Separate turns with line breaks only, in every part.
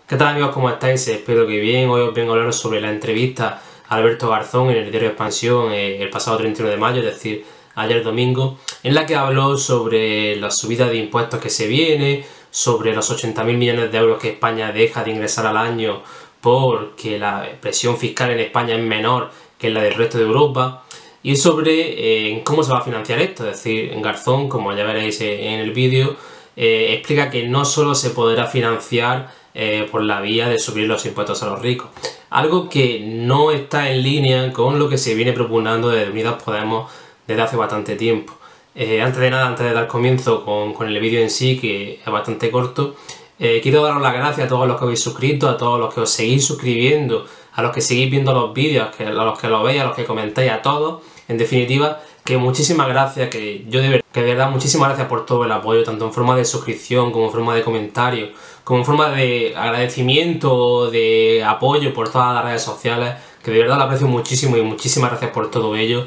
¿Qué tal, amigos? ¿Cómo estáis? Espero que bien. Hoy os vengo a hablar sobre la entrevista a Alberto Garzón en el diario Expansión el pasado 31 de mayo, es decir, ayer domingo, en la que habló sobre la subida de impuestos que se viene, sobre los 80.000 millones de euros que España deja de ingresar al año porque la presión fiscal en España es menor que la del resto de Europa, y sobre cómo se va a financiar esto. Es decir, Garzón, como ya veréis en el vídeo, explica que no solo se podrá financiar por la vía de subir los impuestos a los ricos, algo que no está en línea con lo que se viene proponiendo desde Unidas Podemos desde hace bastante tiempo. Antes de nada, antes de dar comienzo con el vídeo en sí, que es bastante corto, quiero daros las gracias a todos los que habéis suscrito, a todos los que os seguís suscribiendo, a los que seguís viendo los vídeos, a los que lo veis, a los que comentáis, a todos. En definitiva, que muchísimas gracias, que de verdad muchísimas gracias por todo el apoyo, tanto en forma de suscripción como en forma de comentario, como en forma de agradecimiento, de apoyo por todas las redes sociales, que de verdad lo aprecio muchísimo y muchísimas gracias por todo ello.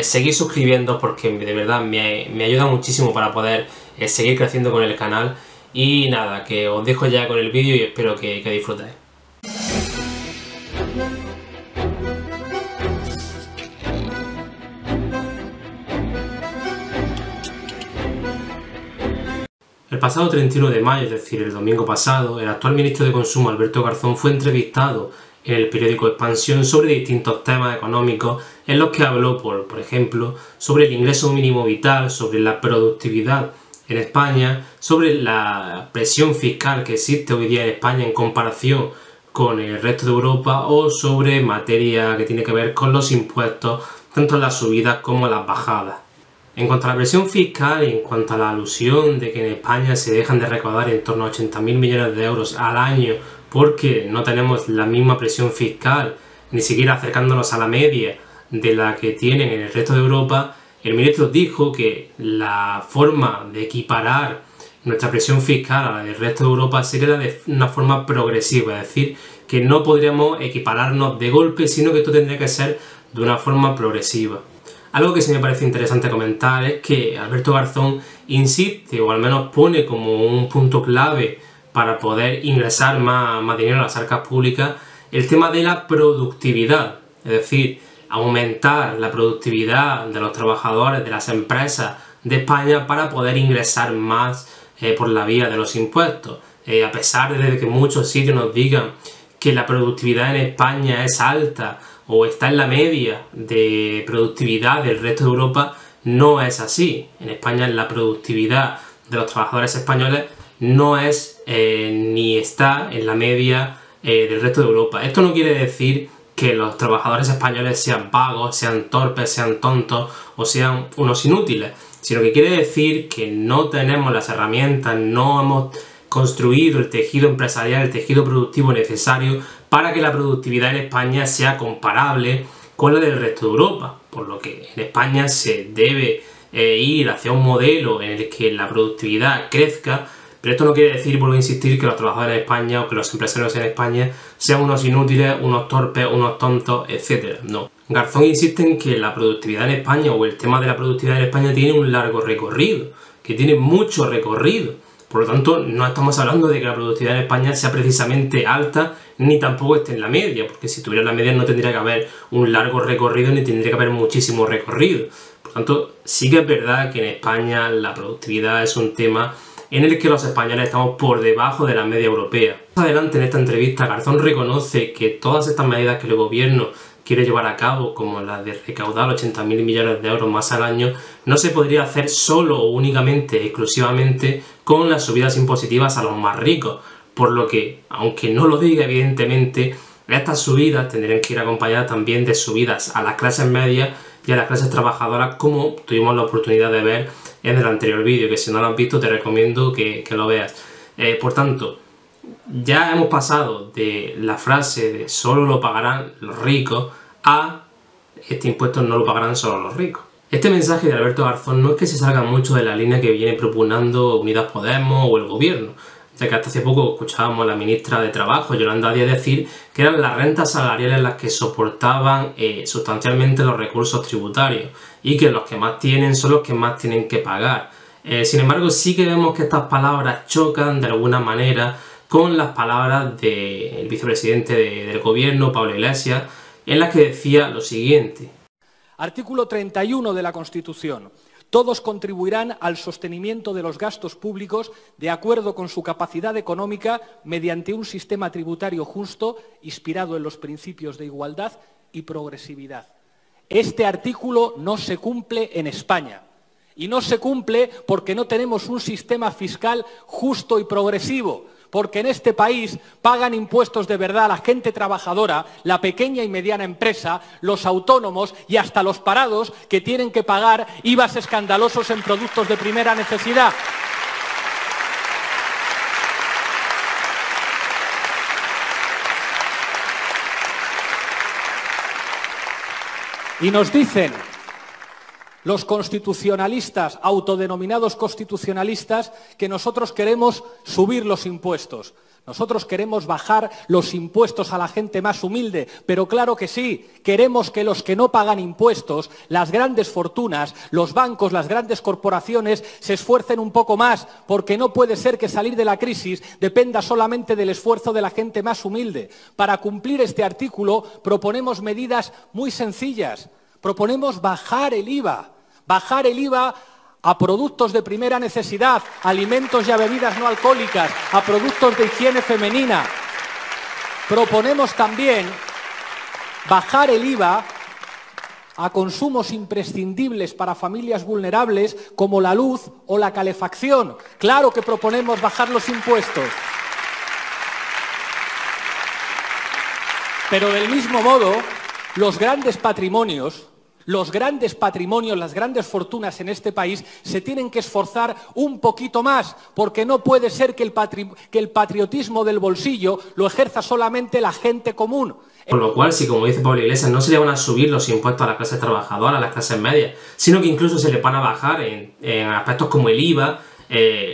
Seguid suscribiendo porque de verdad me ayuda muchísimo para poder seguir creciendo con el canal. Y nada, que os dejo ya con el vídeo y espero que disfrutéis. El pasado 31 de mayo, es decir, el domingo pasado, el actual ministro de Consumo, Alberto Garzón, fue entrevistado en el periódico Expansión sobre distintos temas económicos en los que habló, por ejemplo, sobre el ingreso mínimo vital, sobre la productividad en España, sobre la presión fiscal que existe hoy día en España en comparación con el resto de Europa, o sobre materia que tiene que ver con los impuestos, tanto las subidas como las bajadas. En cuanto a la presión fiscal y en cuanto a la alusión de que en España se dejan de recaudar en torno a 80.000 millones de euros al año porque no tenemos la misma presión fiscal, ni siquiera acercándonos a la media de la que tienen en el resto de Europa, el ministro dijo que la forma de equiparar nuestra presión fiscal a la del resto de Europa sería de una forma progresiva, es decir, que no podríamos equipararnos de golpe, sino que esto tendría que ser de una forma progresiva. Algo que sí me parece interesante comentar es que Alberto Garzón insiste, o al menos pone como un punto clave para poder ingresar más dinero a las arcas públicas, el tema de la productividad, es decir, aumentar la productividad de los trabajadores, de las empresas de España para poder ingresar más por la vía de los impuestos. A pesar de que muchos sitios nos digan que la productividad en España es alta o está en la media de productividad del resto de Europa, no es así. En España la productividad de los trabajadores españoles no es ni está en la media del resto de Europa. Esto no quiere decir que los trabajadores españoles sean vagos, sean torpes, sean tontos o sean unos inútiles, sino que quiere decir que no tenemos las herramientas, no hemos construido el tejido empresarial, el tejido productivo necesario para que la productividad en España sea comparable con la del resto de Europa, por lo que en España se debe ir hacia un modelo en el que la productividad crezca. Pero esto no quiere decir, vuelvo a insistir, que los trabajadores en España o que los empresarios en España sean unos inútiles, unos torpes, unos tontos, etc. No. Garzón insiste en que la productividad en España, o el tema de la productividad en España, tiene un largo recorrido, que tiene mucho recorrido. Por lo tanto, no estamos hablando de que la productividad en España sea precisamente alta, ni tampoco esté en la media, porque si tuviera la media no tendría que haber un largo recorrido, ni tendría que haber muchísimo recorrido. Por lo tanto, sí que es verdad que en España la productividad es un tema en el que los españoles estamos por debajo de la media europea. Más adelante en esta entrevista, Garzón reconoce que todas estas medidas que el gobierno quiere llevar a cabo, como la de recaudar 80.000 millones de euros más al año, no se podría hacer solo o únicamente, exclusivamente, con las subidas impositivas a los más ricos, por lo que, aunque no lo diga evidentemente, estas subidas tendrían que ir acompañadas también de subidas a las clases medias y a las clases trabajadoras, como tuvimos la oportunidad de ver en el anterior vídeo, que si no lo has visto te recomiendo que lo veas. Por tanto, ya hemos pasado de la frase de solo lo pagarán los ricos a este impuesto no lo pagarán solo los ricos. Este mensaje de Alberto Garzón no es que se salga mucho de la línea que viene proponiendo Unidas Podemos o el gobierno, ya que hasta hace poco escuchábamos a la ministra de Trabajo, Yolanda Díaz, decir que eran las rentas salariales las que soportaban sustancialmente los recursos tributarios y que los que más tienen son los que más tienen que pagar. Sin embargo, sí que vemos que estas palabras chocan de alguna manera con las palabras del vicepresidente del gobierno, Pablo Iglesias, en las que decía lo siguiente.
Artículo 31 de la Constitución. Todos contribuirán al sostenimiento de los gastos públicos de acuerdo con su capacidad económica mediante un sistema tributario justo inspirado en los principios de igualdad y progresividad. Este artículo no se cumple en España. Y no se cumple porque no tenemos un sistema fiscal justo y progresivo, porque en este país pagan impuestos de verdad la gente trabajadora, la pequeña y mediana empresa, los autónomos y hasta los parados que tienen que pagar IVAs escandalosos en productos de primera necesidad. Y nos dicen los constitucionalistas, autodenominados constitucionalistas, que nosotros queremos subir los impuestos. Nosotros queremos bajar los impuestos a la gente más humilde, pero claro que sí, queremos que los que no pagan impuestos, las grandes fortunas, los bancos, las grandes corporaciones, se esfuercen un poco más, porque no puede ser que salir de la crisis dependa solamente del esfuerzo de la gente más humilde. Para cumplir este artículo proponemos medidas muy sencillas. Proponemos bajar el IVA a productos de primera necesidad, alimentos y a bebidas no alcohólicas, a productos de higiene femenina. Proponemos también bajar el IVA a consumos imprescindibles para familias vulnerables como la luz o la calefacción. Claro que proponemos bajar los impuestos. Pero del mismo modo, los grandes patrimonios, las grandes fortunas en este país se tienen que esforzar un poquito más, porque no puede ser que el patriotismo del bolsillo lo ejerza solamente la gente común.
Por lo cual, si como dice Pablo Iglesias, no se le van a subir los impuestos a las clases trabajadoras, a las clases medias, sino que incluso se le van a bajar en aspectos como el IVA,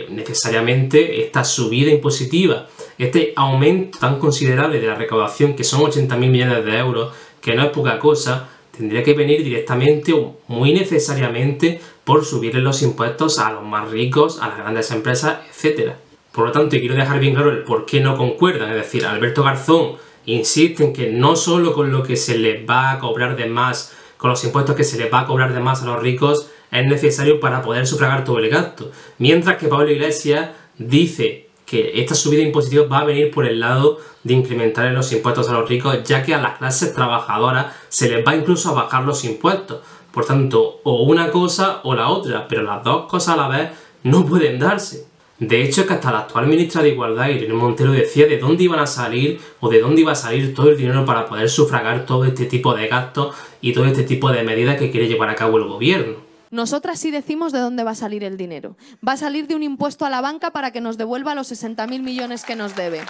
necesariamente esta subida impositiva, este aumento tan considerable de la recaudación, que son 80.000 millones de euros, que no es poca cosa, tendría que venir directamente o muy necesariamente por subirle los impuestos a los más ricos, a las grandes empresas, etc. Por lo tanto, y quiero dejar bien claro el por qué no concuerdan, es decir, Alberto Garzón insiste en que no solo con lo que se les va a cobrar de más, con los impuestos que se les va a cobrar de más a los ricos, es necesario para poder sufragar todo el gasto, mientras que Pablo Iglesias dice que esta subida impositiva va a venir por el lado de incrementar los impuestos a los ricos, ya que a las clases trabajadoras se les va incluso a bajar los impuestos. Por tanto, o una cosa o la otra, pero las dos cosas a la vez no pueden darse. De hecho, es que hasta la actual ministra de Igualdad, Irene Montero, decía de dónde iban a salir o de dónde iba a salir todo el dinero para poder sufragar todo este tipo de gastos y todo este tipo de medidas que quiere llevar a cabo el gobierno.
Nosotras sí decimos de dónde va a salir el dinero. Va a salir de un impuesto a la banca para que nos devuelva los 60.000 millones que nos debe.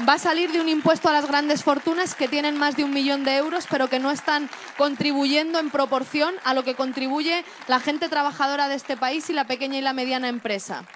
Va a salir de un impuesto a las grandes fortunas que tienen más de 1 millón de euros, pero que no están contribuyendo en proporción a lo que contribuye la gente trabajadora de este país y la pequeña y la mediana empresa.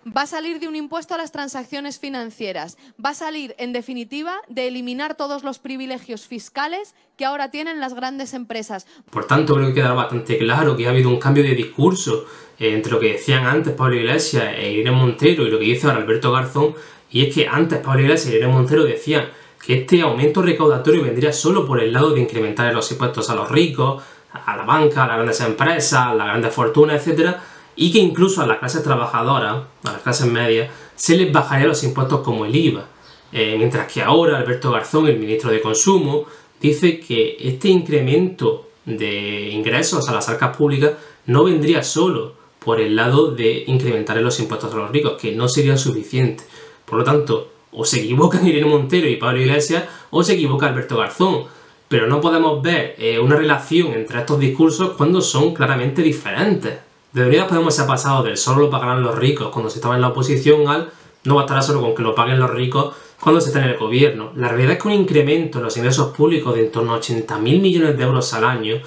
Va a salir de un impuesto a las transacciones financieras. Va a salir, en definitiva, de eliminar todos los privilegios fiscales que ahora tienen las grandes empresas.
Por tanto, creo que queda bastante claro que ha habido un cambio de discurso entre lo que decían antes Pablo Iglesias e Irene Montero y lo que dice ahora Alberto Garzón, y es que antes Pablo Iglesias y Irene Montero decían que este aumento recaudatorio vendría solo por el lado de incrementar los impuestos a los ricos, a la banca, a las grandes empresas, a las grandes fortunas, etc., y que incluso a las clases trabajadoras, a las clases medias, se les bajaría los impuestos como el IVA. Mientras que ahora Alberto Garzón, el ministro de Consumo, dice que este incremento de ingresos a las arcas públicas no vendría solo por el lado de incrementar los impuestos a los ricos, que no sería suficiente. Por lo tanto, o se equivocan Irene Montero y Pablo Iglesias, o se equivoca Alberto Garzón. Pero no podemos ver una relación entre estos discursos cuando son claramente diferentes. De verdad podemos ser pasado del solo lo pagarán los ricos cuando se estaba en la oposición al no bastará solo con que lo paguen los ricos cuando se está en el gobierno. La realidad es que un incremento en los ingresos públicos de en torno a 80.000 millones de euros al año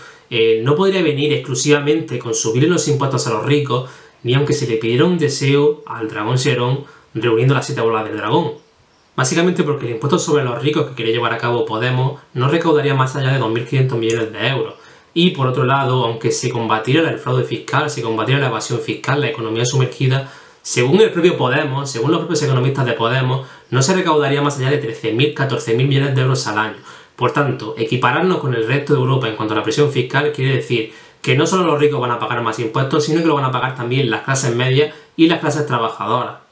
no podría venir exclusivamente con subir los impuestos a los ricos, ni aunque se le pidiera un deseo al dragón Serón reuniendo las 7 bolas del dragón. Básicamente porque el impuesto sobre los ricos que quiere llevar a cabo Podemos no recaudaría más allá de 2.500 millones de euros. Y por otro lado, aunque se combatiera el fraude fiscal, se combatiera la evasión fiscal, la economía sumergida, Según el propio Podemos, según los propios economistas de Podemos, no se recaudaría más allá de 13.000, 14.000 millones de euros al año. Por tanto, equipararnos con el resto de Europa en cuanto a la presión fiscal quiere decir que no solo los ricos van a pagar más impuestos, sino que lo van a pagar también las clases medias y las clases trabajadoras.